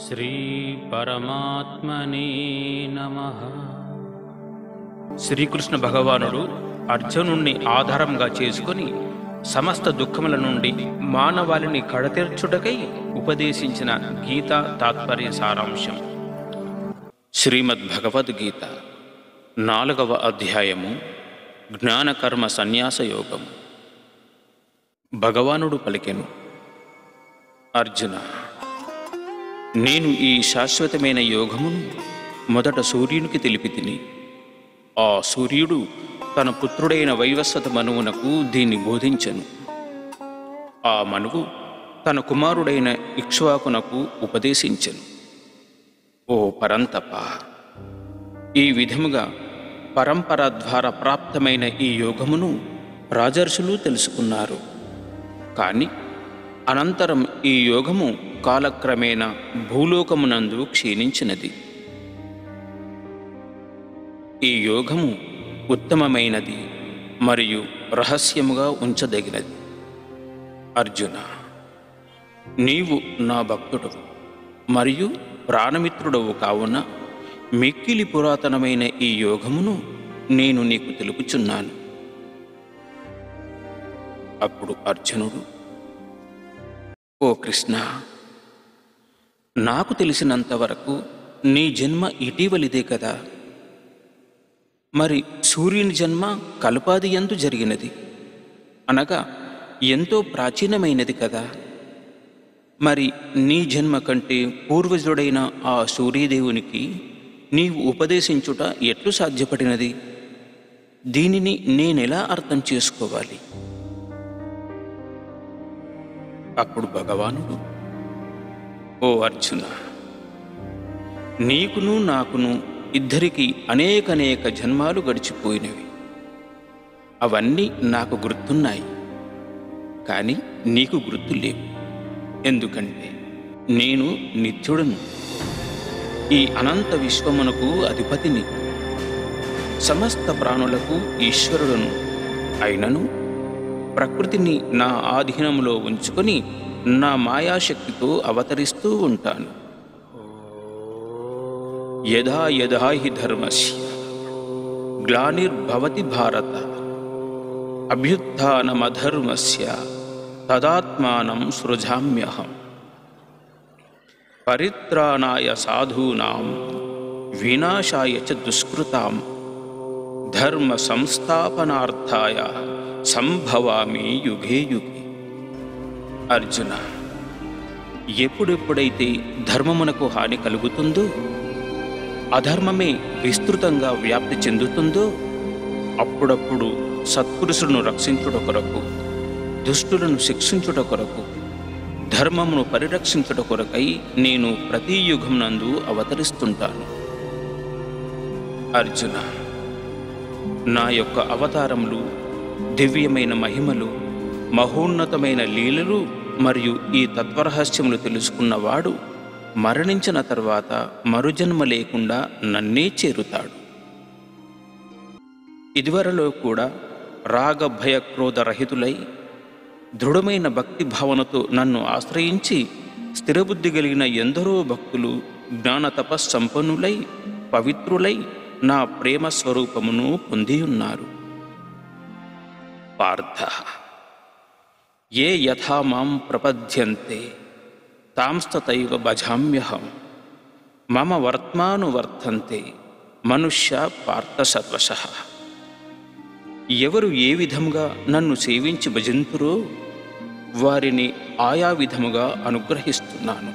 శ్రీ పరమాత్మనే నమః. శ్రీకృష్ణ భగవానుడు అర్జునుణ్ణి ఆధారంగా చేసుకొని సమస్త దుఃఖముల నుండి మానవాళిని కడతీర్చుటకై ఉపదేశించిన గీతా తాత్పర్య సారాంశం. శ్రీమద్ భగవద్గీత 4వ అధ్యాయము జ్ఞానకర్మ సన్యాస యోగం. భగవానుడు పలికెను, అర్జున, నేను ఈ శాశ్వతమైన యోగమును మొదట సూర్యునికి తెలిపి తిని, ఆ సూర్యుడు తన పుత్రుడైన వైవస్వత మనువునకు దీన్ని బోధించెను. ఆ మనువు తన కుమారుడైన ఇక్ష్వాకునకు ఉపదేశించెను. ఓ పరంతప, ఈ విధముగా పరంపర ద్వారా ప్రాప్తమైన ఈ యోగమును రాజర్షులు తెలుసుకున్నారు. కాని అనంతరం ఈ యోగము కాలక్రమేణా భూలోకమునందు క్షీణించినది. ఈ యోగము ఉత్తమమైనది మరియు రహస్యముగా ఉంచదగినది. అర్జున, నీవు నా భక్తుడవు మరియు ప్రాణమిత్రుడవు కావున మిక్కిలి పురాతనమైన ఈ యోగమును నేను నీకు తెలుపుచున్నాను. అప్పుడు అర్జునుడు, ఓ కృష్ణ, నాకు తెలిసినంతవరకు నీ జన్మ ఇటీవలిదే కదా. మరి సూర్యుని జన్మ కల్పాది యందు జరిగినది, అనగా ఎంతో ప్రాచీనమైనది కదా. మరి నీ జన్మ కంటే పూర్వజుడైన ఆ సూర్యదేవునికి నీవు ఉపదేశించుట ఎట్లు సాధ్యపడినది? దీనిని నేనెలా అర్థం చేసుకోవాలి? అప్పుడు భగవానుడు, ఓ అర్జున, నీకును నాకును ఇద్దరికి అనేకనేక జన్మాలు గడిచిపోయినవి. అవన్నీ నాకు గుర్తున్నాయి, కానీ నీకు గుర్తులేవు. ఎందుకంటే నేను నిత్యుడను, ఈ అనంత విశ్వమునకు అధిపతిని, సమస్త ప్రాణులకు ఈశ్వరుడను. అయినను ప్రకృతిని నా ఆధీనంలో ఉంచుకొని నా మాయాశక్తితో అవతరిస్తూ ఉంటాను. యదా యదా హి ధర్మస్య గ్లానిర్భవతి భారత, అభ్యుత్థానమధర్మస్య తదాత్మానం సృజామ్యహం. పరిత్రాణాయ సాధూనాం వినాశాయ చ దుష్కృతాం ధర్మ సంస్థాపనార్థాయ సంభవామి యుగే యుగే. అర్జున, ఎప్పుడెప్పుడైతే ధర్మమునకు హాని కలుగుతుందో, అధర్మమే విస్తృతంగా వ్యాప్తి చెందుతుందో, అప్పుడప్పుడు సత్పురుషులను రక్షించుట కొరకు, దుష్టులను శిక్షించుట కొరకు, ధర్మమును పరిరక్షించుట కొరకై నేను ప్రతి యుగం నందు అవతరిస్తుంటాను. అర్జున, నా యొక్క అవతారములు, దివ్యమైన మహిమలు, మహోన్నతమైన లీలలు మరియు ఈ తత్వరహస్యములు తెలుసుకున్నవాడు మరణించిన తర్వాత మరుజన్మ లేకుండా నన్నే చేరుతాడు. ఇదివరలో కూడా రాగభయ క్రోధరహితులై దృఢమైన భక్తి భావనతో నన్ను ఆశ్రయించి స్థిరబుద్ధి కలిగిన ఎందరో భక్తులు జ్ఞాన తపస్సంపన్నులై పవిత్రులై నా ప్రేమ స్వరూపమును పొందియున్నారు. పార్థ, ఏ యథా మాం ప్రపద్యంతే తాంస్తతైవ భజామ్యహం. మమ వర్త్మానువర్తంతే మనుష్య పార్థ సర్వశః. ఎవరు ఏ విధముగా నన్ను సేవించి భజింతురో వారిని ఆయా విధముగా అనుగ్రహిస్తున్నాను.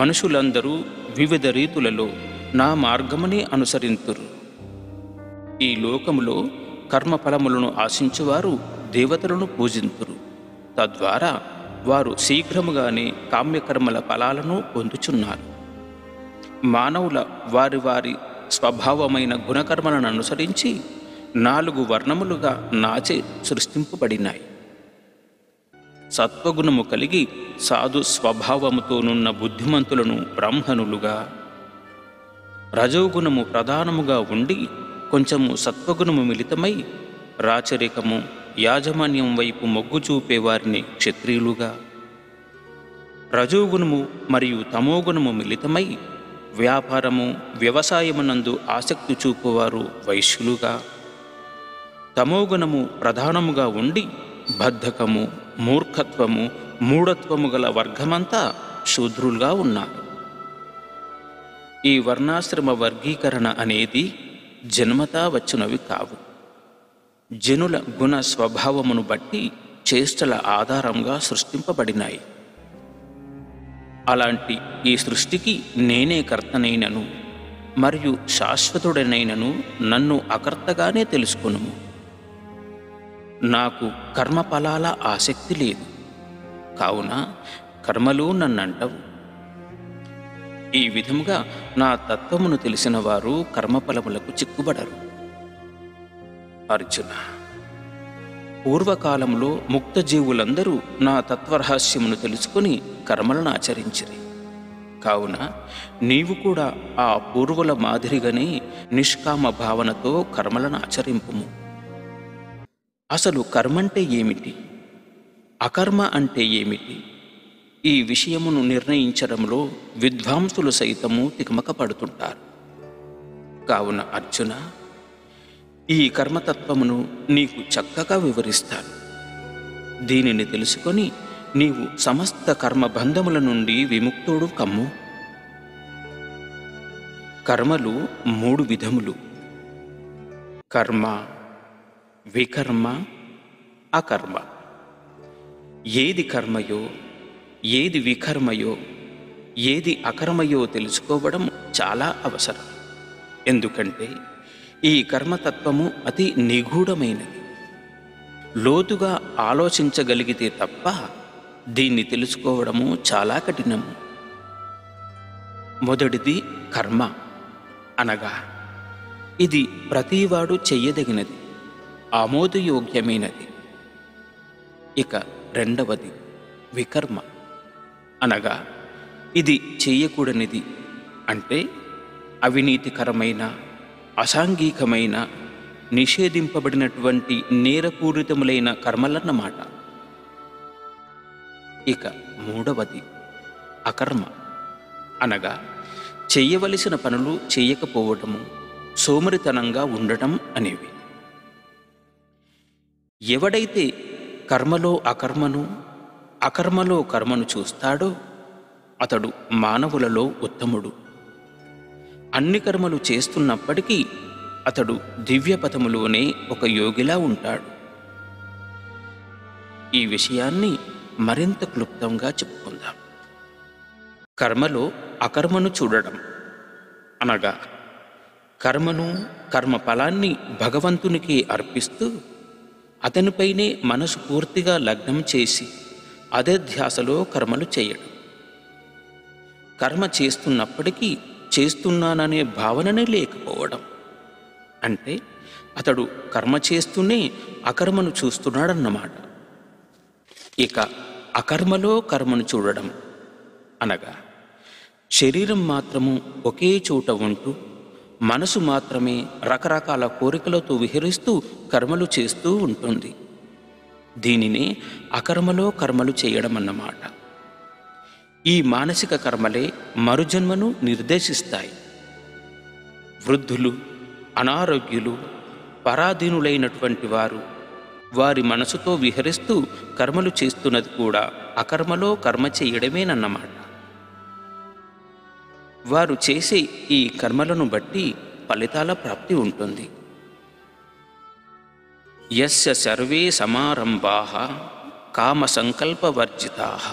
మనుషులందరూ వివిధ రీతులలో నా మార్గమునే అనుసరింతురు. ఈ లోకములో కర్మఫలములను ఆశించువారు దేవతలను పూజింతురు. తద్వారా వారు శీఘ్రముగానే కామ్యకర్మల ఫలాలను పొందుచున్నారు. మానవుల వారి వారి స్వభావమైన గుణకర్మలను అనుసరించి 4 వర్ణములుగా నాచే సృష్టింపబడినాయి. సత్వగుణము కలిగి సాధు స్వభావముతోనున్న బుద్ధిమంతులను బ్రాహ్మణులుగా, రజోగుణము ప్రధానముగా ఉండి కొంచెము సత్వగుణము మిళితమై రాచరికము, యాజమాన్యం వైపు మొగ్గు చూపేవారిని క్షత్రియులుగా, రజోగుణము మరియు తమోగుణము మిళితమై వ్యాపారము వ్యవసాయమునందు ఆసక్తి చూపువారు వైశ్యులుగా, తమోగుణము ప్రధానముగా ఉండి బద్ధకము, మూర్ఖత్వము, మూఢత్వము గల వర్గమంతా శూద్రులుగా ఉన్నారు. ఈ వర్ణాశ్రమ వర్గీకరణ అనేది జన్మతా వచ్చినవి కావు. జనుల గుణ స్వభావమును బట్టి చేష్టల ఆధారంగా సృష్టింపబడినాయి. అలాంటి ఈ సృష్టికి నేనే కర్తనైనను మరియు శాశ్వతుడనైనను నన్ను అకర్తగానే తెలుసుకొనుము. నాకు కర్మఫలాల ఆసక్తి లేదు, కావున కర్మలు నన్నంటవు. ఈ విధముగా నా తత్వమును తెలిసిన వారు కర్మఫలములకు చిక్కుబడరు. అర్జున, పూర్వకాలంలో ముక్తజీవులందరూ నా తత్వరహస్యమును తెలుసుకుని కర్మలను ఆచరించిరి. కావున నీవు కూడా ఆ పూర్వుల మాదిరిగానే నిష్కామ భావనతో కర్మలను ఆచరింపుము. అసలు కర్మంటే ఏమిటి, అకర్మ అంటే ఏమిటి, ఈ విషయమును నిర్ణయించడంలో విద్వాంసులు సైతము తికమక పడుతుంటారు. కావున అర్జున, ఈ కర్మతత్వమును నీకు చక్కగా వివరిస్తాను. దీనిని తెలుసుకొని నీవు సమస్త కర్మబంధముల నుండి విముక్తుడు కమ్ము. కర్మలు 3 విధములు: కర్మ, వికర్మ, అకర్మ. ఏది కర్మయో, ఏది వికర్మయో, ఏది అకర్మయో తెలుసుకోవడం చాలా అవసరం. ఎందుకంటే ఈ కర్మతత్వము అతి నిగూఢమైనది. లోతుగా ఆలోచించగలిగితే తప్ప దీన్ని తెలుసుకోవడము చాలా కఠినము. మొదటిది కర్మ, అనగా ఇది ప్రతివాడు చెయ్యదగినది, ఆమోదయోగ్యమైనది. ఇక రెండవది వికర్మ, అనగా ఇది చెయ్యకూడనిది, అంటే అవినీతికరమైన, అసాంఘికమైన, నిషేధింపబడినటువంటి నేరపూరితములైన కర్మలన్నమాట. ఇక మూడవది అకర్మ, అనగా చెయ్యవలసిన పనులు చేయకపోవటము, సోమరితనంగా ఉండటం అనేవి. ఎవడైతే కర్మలో అకర్మను, అకర్మలో కర్మను చూస్తాడో అతడు మానవులలో ఉత్తముడు. అన్ని కర్మలు చేస్తున్నప్పటికీ అతడు దివ్యపథములోనే ఒక యోగిలా ఉంటాడు. ఈ విషయాన్ని మరింత క్లుప్తంగా చెప్పుకుందాం. కర్మలో అకర్మను చూడడం, అనగా కర్మను, కర్మ ఫలాన్ని భగవంతునికి అర్పిస్తూ అతనిపైనే మనసు పూర్తిగా లగ్నం చేసి అదే ధ్యాసలో కర్మలు చేయడం. కర్మ చేస్తున్నప్పటికీ చేస్తున్నాననే భావననే లేకపోవడం, అంటే అతడు కర్మ చేస్తూనే అకర్మను చూస్తున్నాడన్నమాట. ఇక అకర్మలో కర్మను చూడడం, అనగా శరీరం మాత్రము ఒకే చోట ఉంటూ మనసు మాత్రమే రకరకాల కోరికలతో విహరిస్తూ కర్మలు చేస్తూ ఉంటుంది. దీనినే అకర్మలో కర్మలు చేయడం అన్నమాట. ఈ మానసిక కర్మలే మరుజన్మను నిర్దేశిస్తాయి. వృద్ధులు, అనారోగ్యులు, పరాధీనులైనటువంటి వారు వారి మనసుతో విహరిస్తూ కర్మలు చేస్తున్నది కూడా అకర్మలో కర్మ చేయడమేనన్నమాట. వారు చేసే ఈ కర్మలను బట్టి ఫలితాల ప్రాప్తి ఉంటుంది. యస్య సర్వే సమారంభాః కామ సంకల్పవర్జితాః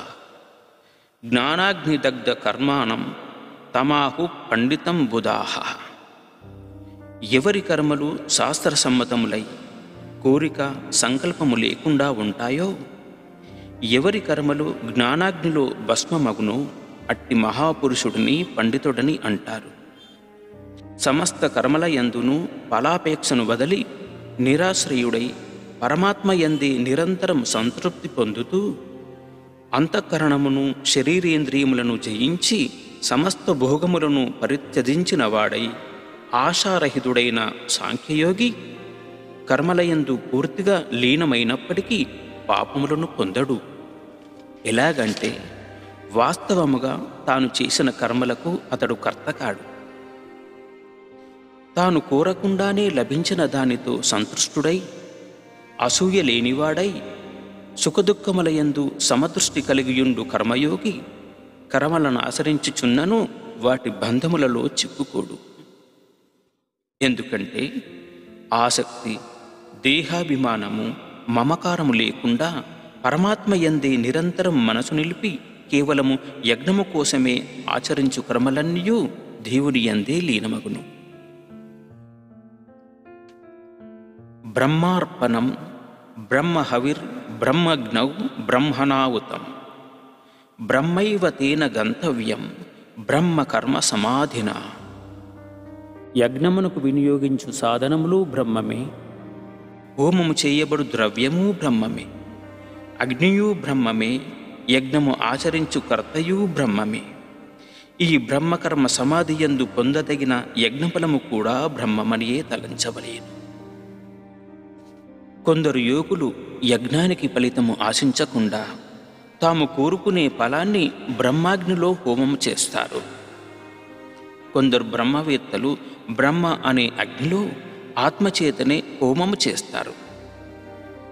జ్ఞానాగ్నిదగ్ధ కర్మాణం తమాహు పండితం బుధాః. ఎవరి కర్మలు శాస్త్రసమ్మతములై కోరిక, సంకల్పము లేకుండా ఉంటాయో, ఎవరి కర్మలు జ్ఞానాగ్నిలో భస్మమగునో అట్టి మహాపురుషుడిని పండితుడని అంటారు. సమస్త కర్మల యందును ఫలాపేక్షను వదలి నిరాశ్రయుడై పరమాత్మ యందే నిరంతరం సంతృప్తి పొందుతూ అంతఃకరణమును, శరీరేంద్రియములను జయించి సమస్త భోగములను పరిత్యజించిన వాడై ఆశారహితుడైన సాంఖ్యయోగి కర్మలయందు పూర్తిగా లీనమైనప్పటికీ పాపములను పొందడు. ఎలాగంటే వాస్తవముగా తాను చేసిన కర్మలకు అతడు కర్త కాడు. తాను కోరకుండానే లభించిన దానితో సంతృష్టుడై, అసూయ లేనివాడై, సుఖదుఖములయందు సమదృష్టి కలిగియుండు కర్మయోగి కర్మలను ఆచరించుచున్నను వాటి బంధములలో చిక్కుకోడు. ఎందుకంటే ఆసక్తి, దేహాభిమానము, మమకారము లేకుండా పరమాత్మ యందే నిరంతరం మనసు నిలిపి కేవలము యజ్ఞము కోసమే ఆచరించు కర్మలన్నీయూ దేవుని యందే లీనమగును. బ్రహ్మార్పణం బ్రహ్మహవిర్ బ్రహ్మజ్ఞౌ బ్రహ్మణావుతం బ్రహ్మైవ తేన గంతవ్యం బ్రహ్మకర్మ సమాధిన. యజ్ఞమునకు వినియోగించు సాధనములు బ్రహ్మమే, హోమము చేయబడు ద్రవ్యము బ్రహ్మమే, అగ్నియు బ్రహ్మమే, యజ్ఞము ఆచరించు కర్తయు బ్రహ్మమే. ఈ బ్రహ్మకర్మ సమాధియందు పొందదగిన యజ్ఞఫలము కూడా బ్రహ్మమనియే తలంచవలేను. కొందరు యోగులు యజ్ఞానికి ఫలితము ఆశించకుండా తాము కోరుకునే ఫలాన్ని బ్రహ్మాగ్నిలో హోమము చేస్తారు. కొందరు బ్రహ్మవేత్తలు బ్రహ్మ అనే అగ్నిలో ఆత్మచేతనే హోమము చేస్తారు.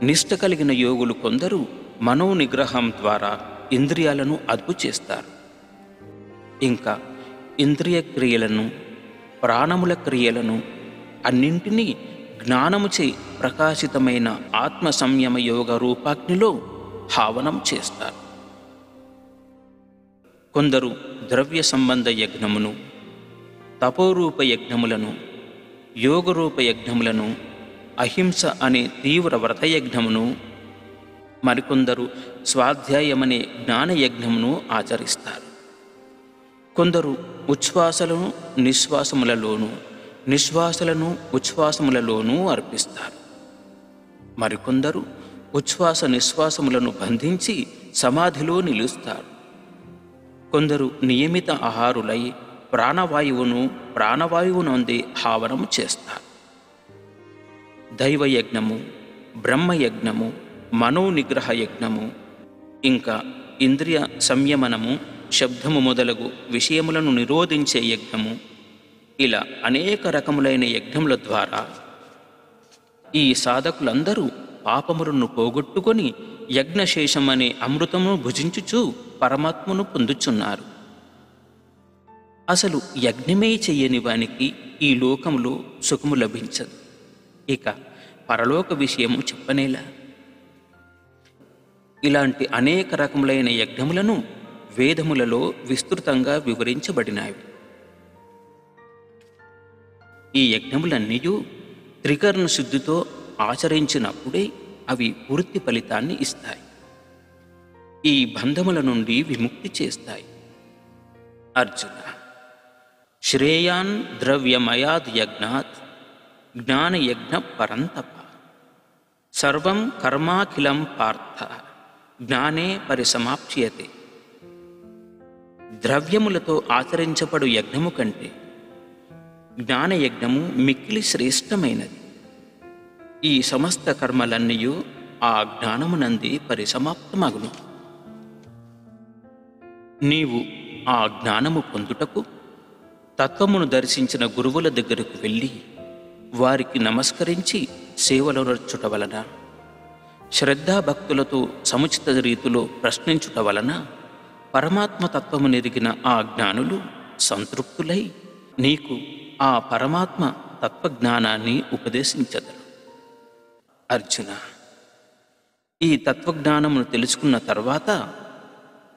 నిష్ట కలిగిన యోగులు కొందరు మనోనిగ్రహం ద్వారా ఇంద్రియాలను అదుపు చేస్తారు. ఇంకా ఇంద్రియ క్రియలను, ప్రాణముల క్రియలను అన్నింటినీ జ్ఞానముచే ప్రకాశితమైన ఆత్మ సంయమ యోగ రూపాగ్నిలో హావనం చేస్తారు. కొందరు ద్రవ్య సంబంధ యజ్ఞమును, తపోరూప యజ్ఞములను, యోగరూప యజ్ఞములను, అహింస అనే తీవ్ర వ్రతయజ్ఞమును, మరికొందరు స్వాధ్యాయమనే జ్ఞానయజ్ఞమును ఆచరిస్తారు. కొందరు ఉచ్ఛ్వాసలను నిశ్వాసములలోనూ, నిశ్వాసలను ఉచ్ఛ్వాసములలోనూ అర్పిస్తారు. మరికొందరు ఉచ్ఛ్వాస నిశ్వాసములను బంధించి సమాధిలో నిలుస్తారు. కొందరు నియమిత ఆహారులై ప్రాణవాయువునందే హావనము చేస్తారు. దైవయజ్ఞము, బ్రహ్మయజ్ఞము, మనోనిగ్రహ యజ్ఞము, ఇంకా ఇంద్రియ సంయమనము, శబ్దము మొదలగు విషయములను నిరోధించే యజ్ఞము, ఇలా అనేక రకములైన యజ్ఞముల ద్వారా ఈ సాధకులందరూ పాపములను పోగొట్టుకొని యజ్ఞశేషమనే అమృతమును భుజించుచూ పరమాత్మను పొందుచున్నారు. అసలు యజ్ఞమే చెయ్యని వానికి ఈ లోకములో సుఖము లభించదు. ఇక పరలోక విషయము చెప్పనేలా. ఇలాంటి అనేక రకములైన యజ్ఞములను వేదములలో విస్తృతంగా వివరించబడినాయి. ఈ యజ్ఞములన్నీయూ త్రికరణ శుద్ధితో ఆచరించినప్పుడే అవి పూర్తి ఫలితాన్ని ఇస్తాయి. ఈ బంధముల నుండి విముక్తి చేస్తాయి. అర్జున, శ్రేయాన్ ద్రవ్యమయాద్ యజ్ఞాత్ జ్ఞానయజ్ఞ పరంతప సర్వం కర్మాఖిలం పార్థ జ్ఞానే పరిసమాప్స్యతే. ద్రవ్యములతో ఆచరించబడు యజ్ఞము కంటే జ్ఞానయజ్ఞము మిక్కిలి శ్రేష్టమైనది. ఈ సమస్త కర్మలన్నీయూ ఆ జ్ఞానమునందే పరిసమాప్తమగును. నీవు ఆ జ్ఞానము పొందుటకు తత్వమును దర్శించిన గురువుల దగ్గరకు వెళ్ళి వారికి నమస్కరించి సేవలు నర్చుట వలన, శ్రద్ధాభక్తులతో సముచిత రీతిలో ప్రశ్నించుట వలన పరమాత్మ తత్వము నెరిగిన ఆ జ్ఞానులు సంతృప్తులై నీకు ఆ పరమాత్మ తత్వజ్ఞానాన్ని ఉపదేశించెదరు. అర్జున, ఈ తత్వజ్ఞానమును తెలుసుకున్న తర్వాత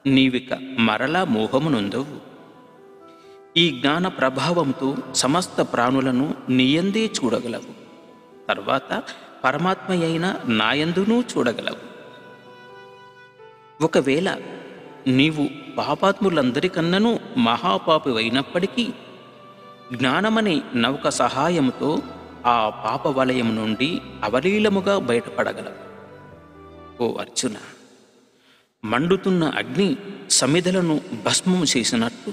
నీవిక మరలా మోహమునొందవు. ఈ జ్ఞాన ప్రభావంతో సమస్త ప్రాణులను నీయందే చూడగలవు. తర్వాత పరమాత్మ అయిన నాయందునూ చూడగలవు. ఒకవేళ నీవు పాపాత్ములందరికన్ననూ మహాపాపివైనప్పటికీ జ్ఞానమనే నౌక సహాయముతో ఆ పాప వలయం నుండి అవలీలముగా బయటపడగలవు. ఓ అర్జున, మండుతున్న అగ్ని సమిధలను భస్మము చేసినట్టు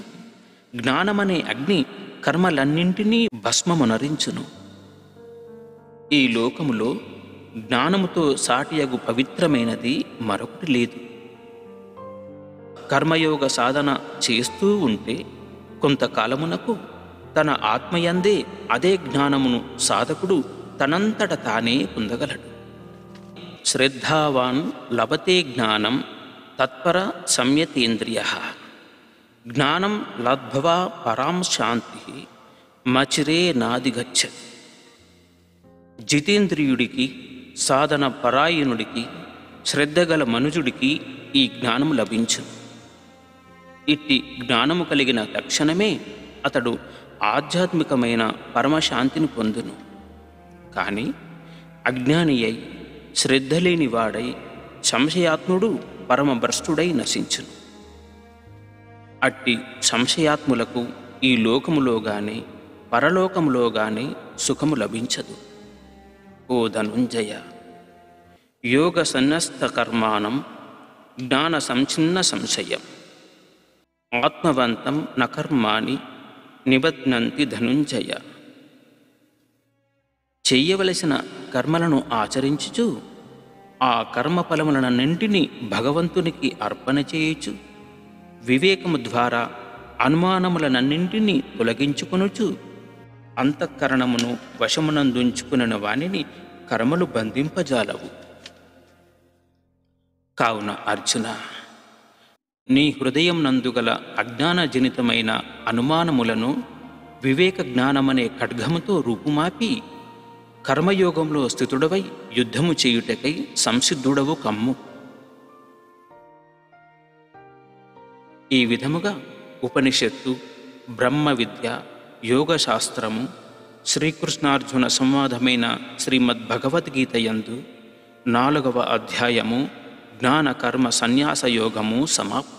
జ్ఞానమనే అగ్ని కర్మలన్నింటినీ భస్మమునరించును. ఈ లోకములో జ్ఞానముతో సాటియగు పవిత్రమైనది మరొకటి లేదు. కర్మయోగ సాధన చేస్తూ ఉంటే కొంతకాలమునకు తన ఆత్మయందే అదే జ్ఞానమును సాధకుడు తనంతట తానే పొందగలడు. శ్రద్ధావాన్ లభతే జ్ఞానం తత్పర సంయతేంద్రియ. జ్ఞానం లబ్ధ్వా పరాం శాంతి మచిరే నాదిగచ్చతి. జితేంద్రియుడికి, సాధన పరాయణుడికి, శ్రద్ధగల మనుజుడికి ఈ జ్ఞానము లభించును. ఇట్టి జ్ఞానము కలిగిన తక్షణమే అతడు ఆధ్యాత్మికమైన పరమశాంతిని పొందును. కానీ అజ్ఞాని అయి, శ్రద్ధ లేని వాడై, సంశయాత్ముడు పరమభ్రష్టుడై నశించును. అట్టి సంశయాత్ములకు ఈ లోకములో గాని పరలోకములో గాని సుఖము లభించదు. ఓ ధనుంజయ, యోగ సన్యస్త కర్మాణం జ్ఞాన సంచిన్న సంశయం ఆత్మవంతం నకర్మాణి నిబధ్నంతి ధనుంజయ. చెయ్యవలసిన కర్మలను ఆచరించుచు ఆ కర్మఫలములన్నింటినీ భగవంతునికి అర్పణ చేయుచు వివేకము ద్వారా అనుమానములనన్నింటినీ తొలగించుకొనుచు అంతఃకరణమును వశమునందుంచుకున్న వానిని కర్మలు బంధింపజాలవు. కావున అర్జున, నీ హృదయం నందుగల అజ్ఞానజనితమైన అనుమానములను వివేక జ్ఞానమనే ఖడ్గముతో రూపుమాపి కర్మయోగంలో స్థితుడవై యుద్ధము చేయుటకై సంసిద్ధుడవు కమ్ము. ఈ విధముగా ఉపనిషత్తు, బ్రహ్మ విద్య, యోగశాస్త్రము, శ్రీకృష్ణార్జున సంవాదమైన శ్రీమద్భగవద్గీత యందు 4వ అధ్యాయము జ్ఞాన కర్మ సన్యాస యోగము సమాప్తం.